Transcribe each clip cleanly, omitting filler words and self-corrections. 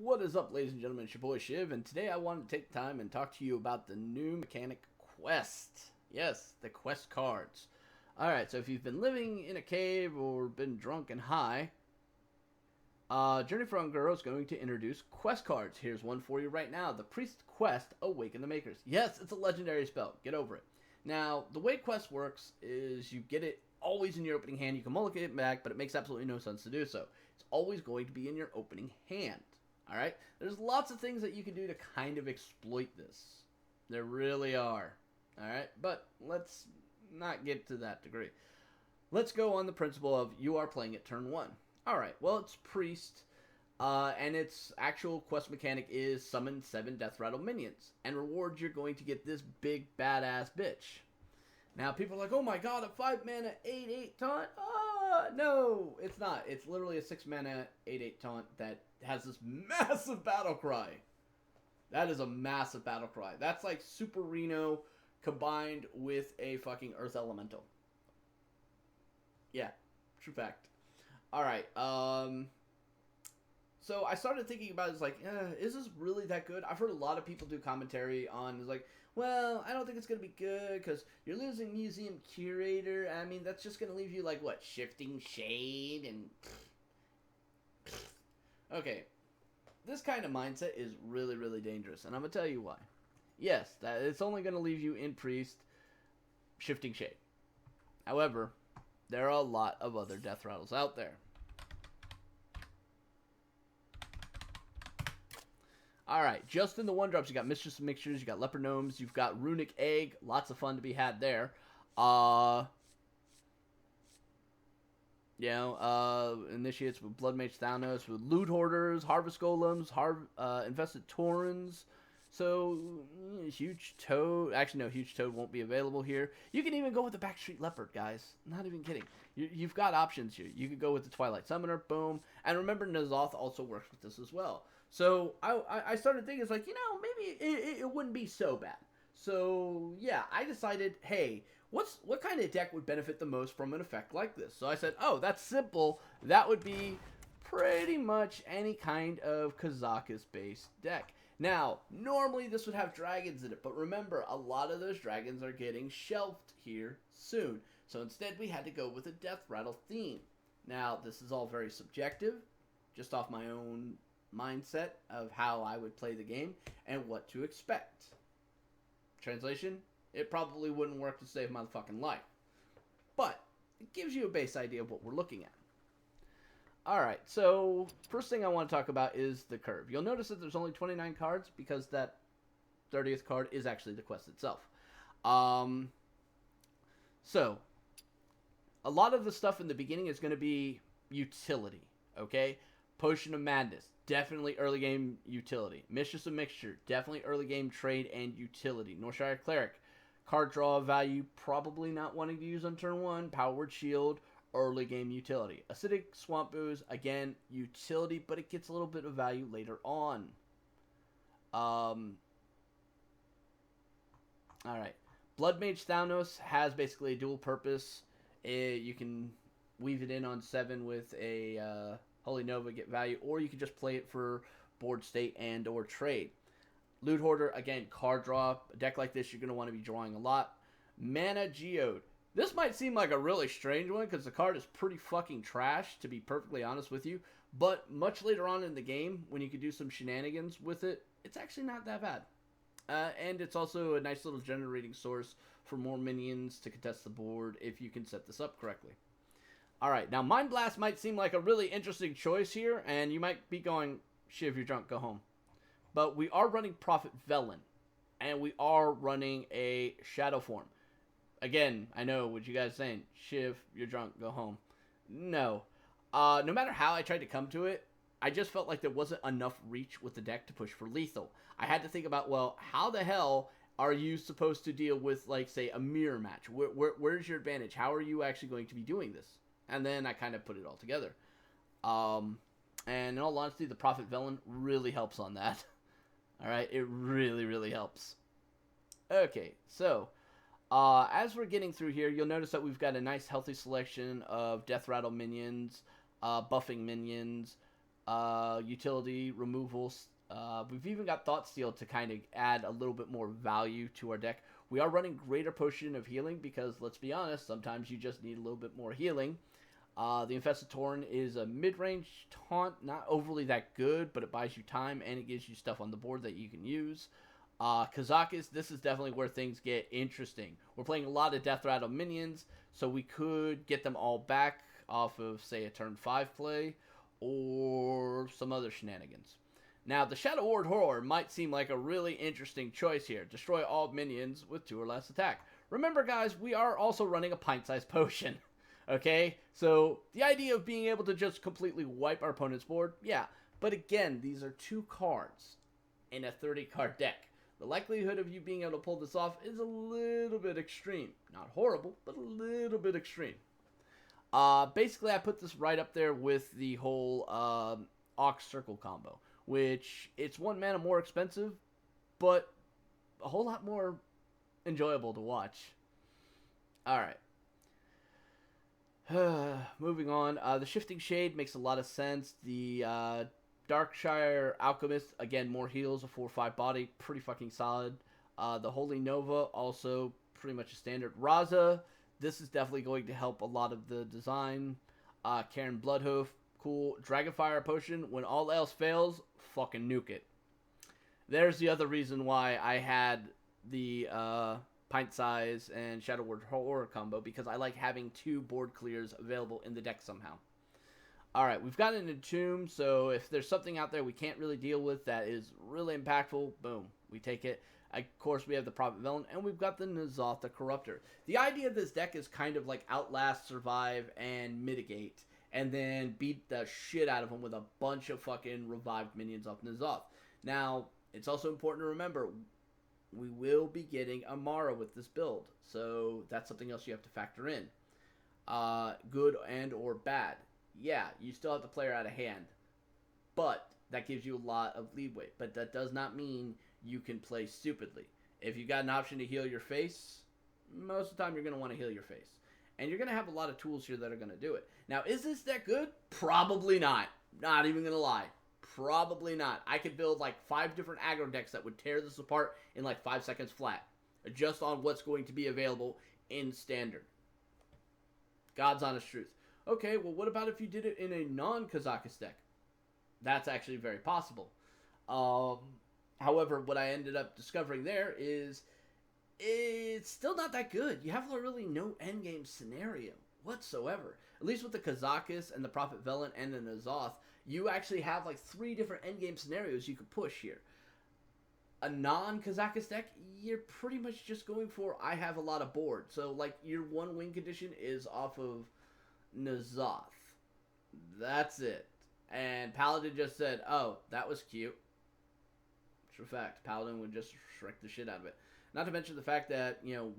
What is up, ladies and gentlemen? It's your boy Shiv, and today I wanted to take time and talk to you about the new mechanic Quest. Yes, the Quest cards. Alright, so if you've been living in a cave or been drunk and high, Journey for Unguro is going to introduce Quest cards. Here's one for you right now. The Priest Quest, Awaken the Makers. Yes, it's a legendary spell. Get over it. Now, the way Quest works is you get it always in your opening hand. You can mulligan it back, but it makes absolutely no sense to do so. It's always going to be in your opening hand. Alright? There's lots of things that you can do to kind of exploit this. There really are. Alright? But let's not get to that degree. Let's go on the principle of you are playing it turn 1. Alright, well, it's Priest, and its actual quest mechanic is summon 7 Death Rattle minions. And reward, you're going to get this big badass bitch. Now, people are like, oh my god, a 5 mana 8/8 taunt? No, it's not. It's literally a 6 mana 8/8 taunt that has this massive battle cry. That is a massive battle cry. That's like Super Reno combined with a fucking Earth Elemental. Yeah, true fact. Alright, so I started thinking about it, it's like, is this really that good? I've heard a lot of people do commentary on, it's like, well, I don't think it's going to be good because you're losing Museum Curator. I mean, that's just going to leave you like, what, Shifting Shade and... Okay, this kind of mindset is really, really dangerous, and I'm going to tell you why. Yes, that it's only going to leave you in Priest, Shifting Shade. However, there are a lot of other Death Rattles out there. Alright, just in the 1-drops, you got Mistress of Mixtures, you got Leper Gnomes, you've got Runic Egg, lots of fun to be had there. Initiates with Blood Mage Thanos, with Loot Hoarders, Harvest Golems, Infested Taurens. So, Huge Toad. Actually, no, Huge Toad won't be available here. You can even go with the Backstreet Leopard, guys. Not even kidding. You've got options here. You could go with the Twilight Summoner, boom. And remember, N'Zoth also works with this as well. So, I started thinking, it's like, maybe it wouldn't be so bad. So, yeah, I decided, hey, what kind of deck would benefit the most from an effect like this? So I said, oh, that's simple. That would be pretty much any kind of Kazakus-based deck. Now, normally this would have dragons in it, but remember, a lot of those dragons are getting shelved here soon. So instead, we had to go with a Death Rattle theme. Now, this is all very subjective, just off my own mindset of how I would play the game and what to expect. Translation? It probably wouldn't work to save my fucking life. But it gives you a base idea of what we're looking at. Alright, so first thing I want to talk about is the curve. You'll notice that there's only 29 cards because that 30th card is actually the quest itself. So, a lot of the stuff in the beginning is going to be utility, okay? Potion of Madness, definitely early game utility. Mistress of Mixture, definitely early game trade and utility. Northshire Cleric, card draw value, probably not wanting to use on turn 1. Power Word Shield, early game utility. Acidic Swamp Ooze, again, utility, but it gets a little bit of value later on. Alright. Blood Mage Thanos has basically a dual purpose. You can weave it in on 7 with a Holy Nova, get value, or you can just play it for board state and or trade. Loot Hoarder, again, card draw. A deck like this, you're going to want to be drawing a lot. Mana Geode. This might seem like a really strange one because the card is pretty fucking trash, to be perfectly honest with you. But much later on in the game, when you can do some shenanigans with it, it's actually not that bad. And it's also a nice little generating source for more minions to contest the board if you can set this up correctly. Alright, now Mind Blast might seem like a really interesting choice here, and you might be going, Shiv, you're drunk, go home. But we are running Prophet Velen, and we are running a Shadow Form. Again, I know what you guys are saying, Shiv, you're drunk, go home. No. No matter how I tried to come to it, I just felt like there wasn't enough reach with the deck to push for lethal. I had to think about, well, how the hell are you supposed to deal with, like, say, a mirror match? Where's your advantage? How are you actually going to be doing this? And then I kind of put it all together. And in all honesty, the Prophet Velen really helps on that. Alright, it really, really helps. Okay, so, as we're getting through here, you'll notice that we've got a nice healthy selection of Death Rattle minions, buffing minions, utility, removals. We've even got Thought Steal to kind of add a little bit more value to our deck. We are running Greater Potion of Healing because, let's be honest, sometimes you just need a little bit more healing. The Infested Tauren is a mid-range taunt, not overly that good, but it buys you time and it gives you stuff on the board that you can use. Kazakus, this is definitely where things get interesting. We're playing a lot of Death Rattle minions, so we could get them all back off of, say, a turn 5 play, or some other shenanigans. Now, the Shadow Ward Horror might seem like a really interesting choice here. Destroy all minions with 2 or less attack. Remember, guys, we are also running a pint-sized potion. Okay? So, the idea of being able to just completely wipe our opponent's board, yeah. But again, these are 2 cards in a 30-card deck. The likelihood of you being able to pull this off is a little bit extreme. Not horrible, but a little bit extreme. Basically, I put this right up there with the whole Ox Circle combo, which it's 1 mana more expensive, but a whole lot more enjoyable to watch. Alright. Moving on. The Shifting Shade makes a lot of sense. The Darkshire Alchemist, again, more heals, a 4/5 body, pretty fucking solid. The Holy Nova, also pretty much a standard. Raza, this is definitely going to help a lot of the design. Karen Bloodhoof, cool. Dragonfire Potion, when all else fails, fucking nuke it. There's the other reason why I had the Pint Size and Shadow Ward Horror combo, because I like having 2 board clears available in the deck somehow. Alright, we've got an Entomb, so if there's something out there we can't really deal with that is really impactful, boom, we take it. Of course, we have the Prophet Villain, and we've got the N'Zoth the Corruptor. The idea of this deck is kind of like Outlast, Survive, and Mitigate, and then beat the shit out of them with a bunch of fucking revived minions off N'Zoth. Now, it's also important to remember, we will be getting Amara with this build, so that's something else you have to factor in. Good and or bad. Yeah, you still have to play her out of hand, but that gives you a lot of leeway. But that does not mean you can play stupidly. If you got an option to heal your face, most of the time you're going to want to heal your face. And you're going to have a lot of tools here that are going to do it. Now, is this deck good? Probably not. Not even going to lie. Probably not. I could build like 5 different aggro decks that would tear this apart in like 5 seconds flat. Just on what's going to be available in Standard. God's honest truth. Okay, well, what about if you did it in a non-Kazakus deck? That's actually very possible. However, what I ended up discovering there is it's still not that good. You have really no endgame scenario whatsoever. At least with the Kazakus and the Prophet Velen and the N'Zoth, you actually have like 3 different endgame scenarios you could push here. A non-Kazakus deck, you're pretty much just going for, I have a lot of board. So, like, your 1 win condition is off of N'Zoth. That's it. And Paladin just said, oh, that was cute. True fact. Paladin would just shrek the shit out of it. Not to mention the fact that, you know,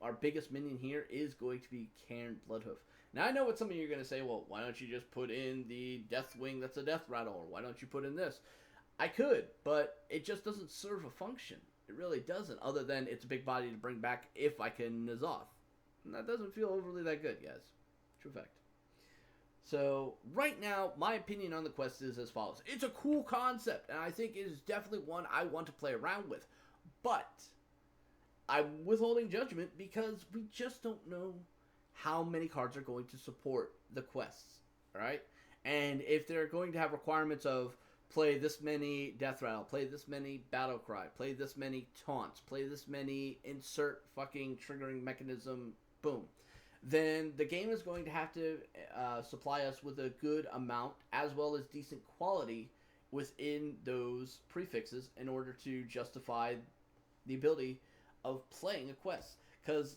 our biggest minion here is going to be Cairn Bloodhoof. Now, I know what some of you are going to say, well, why don't you just put in the Deathwing that's a Death Rattle, or why don't you put in this? I could, but it just doesn't serve a function. It really doesn't, other than it's a big body to bring back if I can N'Zoth. And that doesn't feel overly that good, guys. True fact. So, right now, my opinion on the quest is as follows. It's a cool concept, and I think it is definitely one I want to play around with. But I'm withholding judgment because we just don't know how many cards are going to support the quests, alright? And if they're going to have requirements of play this many Death Rattle, play this many Battle Cry, play this many Taunts, play this many insert fucking triggering mechanism, boom, then the game is going to have to supply us with a good amount as well as decent quality within those prefixes in order to justify the ability of playing a quest. Because,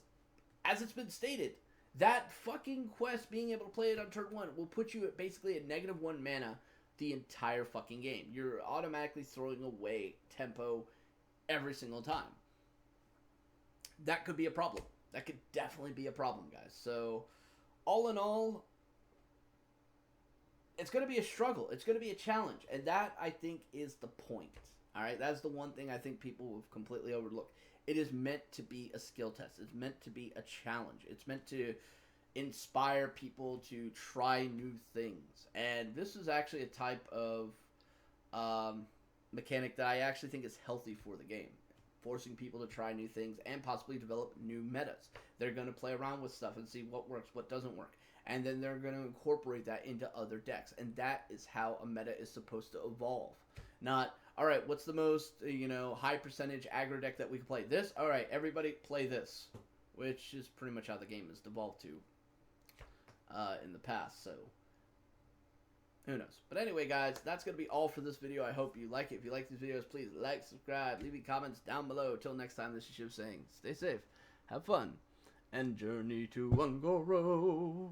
as it's been stated, that fucking quest, being able to play it on turn 1, will put you at basically at -1 mana the entire fucking game. You're automatically throwing away tempo every single time. That could be a problem. That could definitely be a problem, guys. So, all in all, it's going to be a struggle. It's going to be a challenge. And that, I think, is the point. Alright? That's the one thing I think people have completely overlooked. It is meant to be a skill test. It's meant to be a challenge. It's meant to inspire people to try new things. And this is actually a type of mechanic that I actually think is healthy for the game. Forcing people to try new things and possibly develop new metas. They're going to play around with stuff and see what works, what doesn't work. And then they're going to incorporate that into other decks. And that is how a meta is supposed to evolve. Not, all right, what's the most, high percentage aggro deck that we can play? This? All right, everybody play this. Which is pretty much how the game has devolved to in the past, so who knows. But anyway, guys, that's going to be all for this video. I hope you like it. If you like these videos, please like, subscribe, leave me comments down below. Till next time, this is Shiv saying, stay safe, have fun, and journey to Ungoro.